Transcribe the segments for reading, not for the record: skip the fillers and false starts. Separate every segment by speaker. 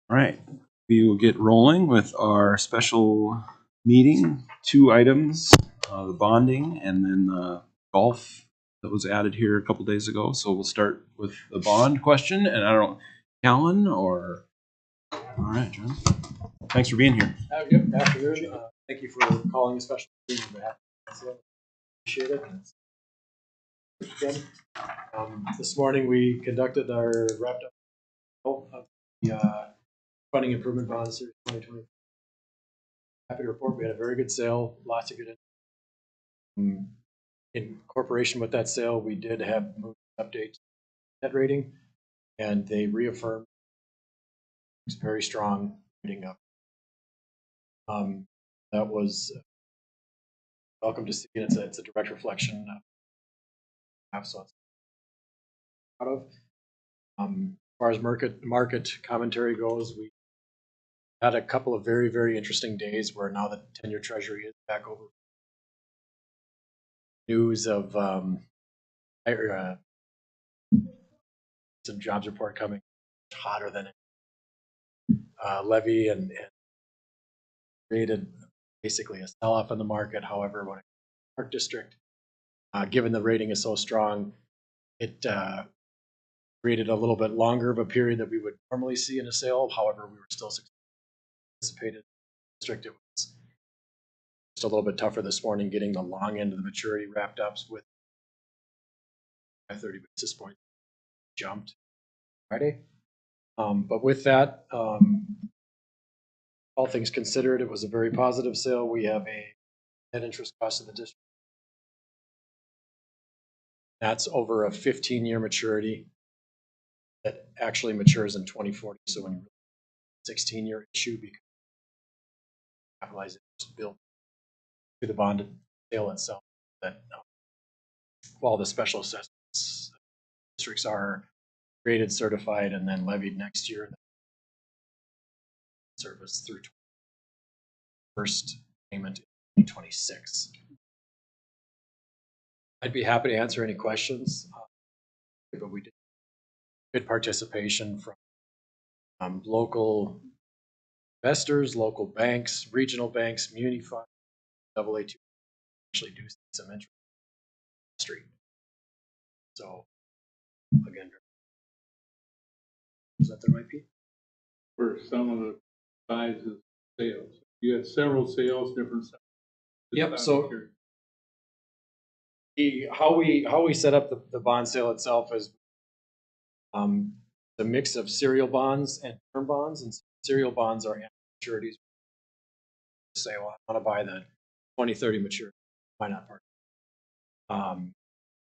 Speaker 1: All right, we will get rolling with our special meeting. 2 items, the bonding and then the golf that was added here a couple days ago. So we'll start with the bond question, and I don't know, Callan or... All right, John. Thanks for being here.
Speaker 2: Good afternoon. Thank you for calling a special meeting on behalf of the Appreciate it. Again, this morning we conducted our wrapped up of the funding improvement bond series 2020. Happy to report we had a very good sale, lots of good. In cooperation with that sale, we did have update net rating, and they reaffirmed it's very strong rating up. That was welcome to see. It's a direct reflection of so it's out of. As far as market commentary goes, we had a couple of very, very interesting days where now the 10-year Treasury is back over. News of some jobs report coming hotter than levy and created basically a sell-off in the market. However, when Park District, given the rating is so strong, it created a little bit longer of a period that we would normally see in a sale. However, we were still anticipated. District, it was just a little bit tougher this morning getting the long end of the maturity wrapped up with 30 basis points jumped Friday. But with that, all things considered, it was a very positive sale. We have a net interest cost of the district. That's over a 15-year maturity that actually matures in 2040. So when you 16-year issue, because capitalized interest built to the bond sale itself, that while the special assessments districts are graded, certified, and then levied next year, service through first payment in 2026. I'd be happy to answer any questions, but we did good participation from local investors, local banks, regional banks, muni funds, AA2 actually do see some interest in the street. So again, is that the right people?
Speaker 3: For some of the sizes of sales, you had several sales, different sizes.
Speaker 2: Yep. So how we set up the bond sale itself is the mix of serial bonds and term bonds, and serial bonds are maturities. Say, well, I want to buy the 2030 maturity. Why not part?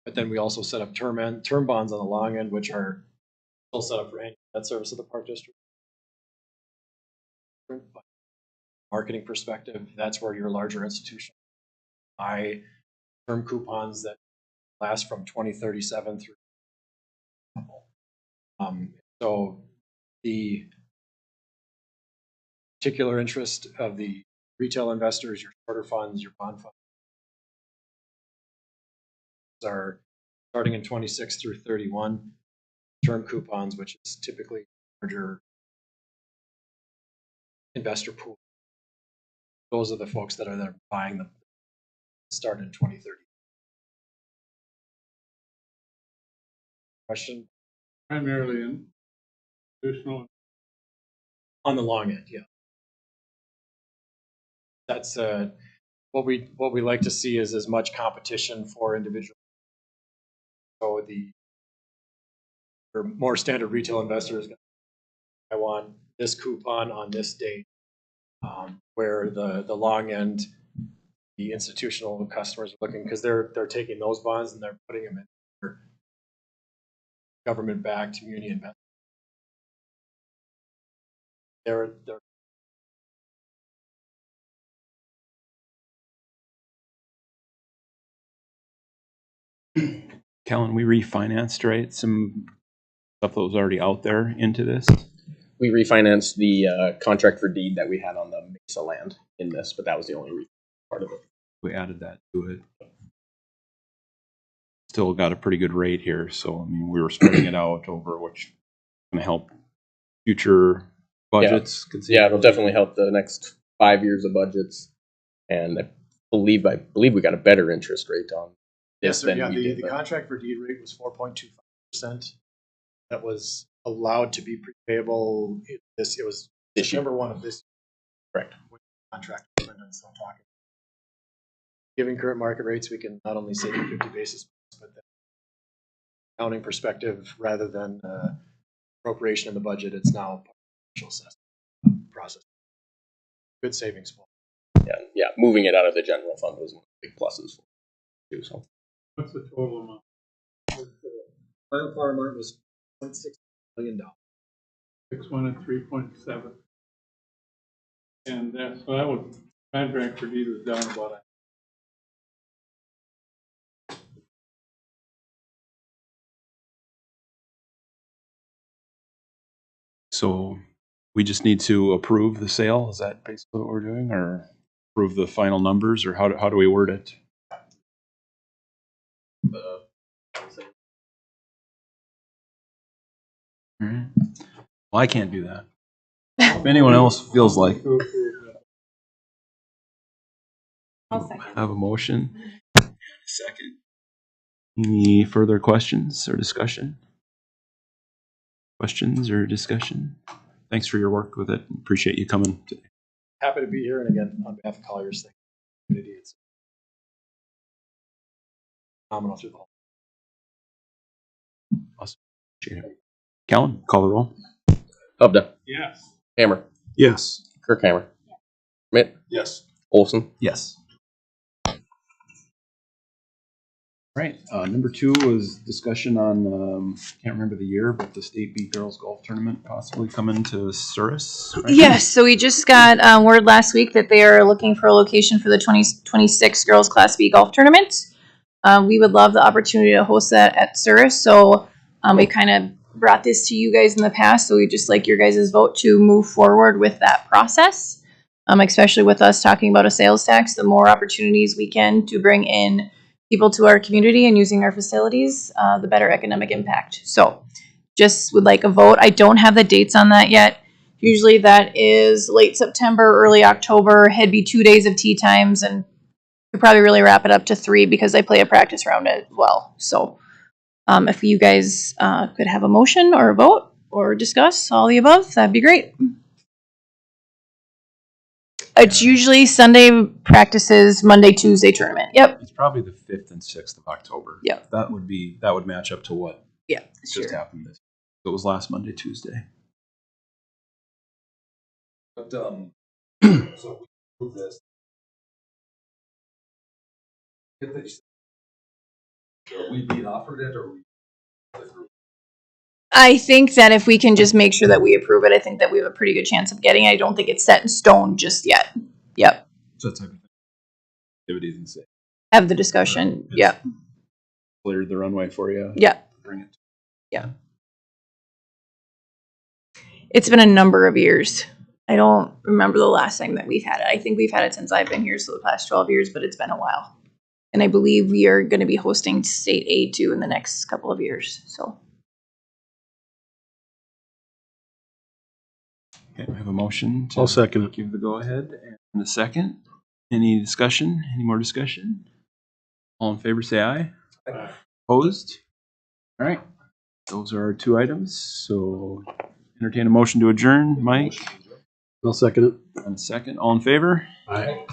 Speaker 2: But then we also set up term bonds on the long end, which are still set up for annual debt service of the Park District. But marketing perspective, that's where your larger institution buy term coupons that last from 2037 through. So the particular interest of the retail investors, your shorter funds, your bond funds, are starting in 26 through 31 term coupons, which is typically larger investor pool. Those are the folks that are there buying them. Start in 2030. Question?
Speaker 3: Primarily in institutional.
Speaker 2: On the long end, yeah. That's what we like to see is as much competition for individuals. So the more standard retail investors, I want this coupon on this date, where the long end, the institutional customers are looking, because they're taking those bonds and they're putting them in their government-backed community investment. They're
Speaker 1: Callan, we refinanced, right? Some stuff that was already out there into this.
Speaker 4: We refinanced the contract for deed that we had on the Mesa land in this, but that was the only part of it.
Speaker 1: We added that to it. Still got a pretty good rate here, so I mean we were spreading it out over, which is going to help future budgets.
Speaker 4: Yeah, it'll definitely help the next 5 years of budgets. And I believe we got a better interest rate on
Speaker 2: Yes,
Speaker 4: this
Speaker 2: sir.
Speaker 4: than
Speaker 2: Yeah,
Speaker 4: we
Speaker 2: the
Speaker 4: did.
Speaker 2: contract for deed rate was 4.25%. That was allowed to be prepayable. It was
Speaker 4: This year.
Speaker 2: September 1 of this
Speaker 4: Correct.
Speaker 2: contract. So talking. Given current market rates, we can not only save 50 basis points, but the accounting perspective, rather than appropriation in the budget, it's now partial assessment process. Good savings.
Speaker 4: Yeah, moving it out of the general fund was one of the big pluses. Too, so.
Speaker 3: What's the total amount?
Speaker 2: Final farm amount was $0.6 million.
Speaker 3: 6 1 and 3.7. And that was contract for deed was down about
Speaker 1: So we just need to approve the sale. Is that basically what we're doing, or approve the final numbers, or how do we word it? All right. Well, I can't do that. If anyone else feels like,
Speaker 5: I'll second.
Speaker 1: have a motion. Second. Any further questions or discussion? Questions or discussion? Thanks for your work with it. Appreciate you coming today.
Speaker 2: Happy to be here, and again, on behalf of Colliers, thank you. It's phenomenal through the whole.
Speaker 1: Awesome. Appreciate it. Callan, call the roll.
Speaker 4: Hubda.
Speaker 3: yes.
Speaker 4: Hammer.
Speaker 1: Yes.
Speaker 4: Kirkhammer. Schmidt.
Speaker 1: Yes.
Speaker 4: Olson.
Speaker 1: Yes. Right. Number 2 was discussion on, can't remember the year, but the State B Girls Golf Tournament possibly coming to Souris. Right?
Speaker 5: Yes, so we just got word last week that they are looking for a location for the 2026 Girls Class B Golf Tournament. We would love the opportunity to host that at Souris, so we kind of brought this to you guys in the past, so we just like your guys' vote to move forward with that process, especially with us talking about a sales tax. The more opportunities we can to bring in people to our community and using our facilities, the better economic impact. So just would like a vote. I don't have the dates on that yet. Usually that is late September, early October. It'd be 2 days of tee times, and we'd probably really wrap it up to 3 because I play a practice round as well. So if you guys could have a motion or a vote or discuss all the above, that'd be great. It's usually Sunday practices, Monday, Tuesday tournament. Yep.
Speaker 1: It's probably the 5th and 6th of October.
Speaker 5: Yep.
Speaker 1: That would match up to what
Speaker 5: Yeah.
Speaker 1: just happened. This. It was last Monday, Tuesday.
Speaker 6: But so we prove this. We being offered it, or we?
Speaker 5: I think that if we can just make sure that we approve it, I think that we have a pretty good chance of getting it. I don't think it's set in stone just yet. Yep.
Speaker 1: So that type of thing. Activities and say.
Speaker 5: Have the discussion. Yep.
Speaker 1: Cleared the runway for you.
Speaker 5: Yep.
Speaker 1: Bring it.
Speaker 5: Yeah. It's been a number of years. I don't remember the last time that we've had it. I think we've had it since I've been here, so the past 12 years, but it's been a while. And I believe we are going to be hosting State A2 in the next couple of years. So.
Speaker 1: Okay, we have a motion.
Speaker 7: I'll second it.
Speaker 1: Give the go ahead and a second. Any discussion? Any more discussion? All in favor, say aye.
Speaker 3: Aye.
Speaker 1: Opposed? All right. Those are our 2 items. So entertain a motion to adjourn. Mike,
Speaker 7: I'll second it.
Speaker 1: and a second. All in favor?
Speaker 7: Aye.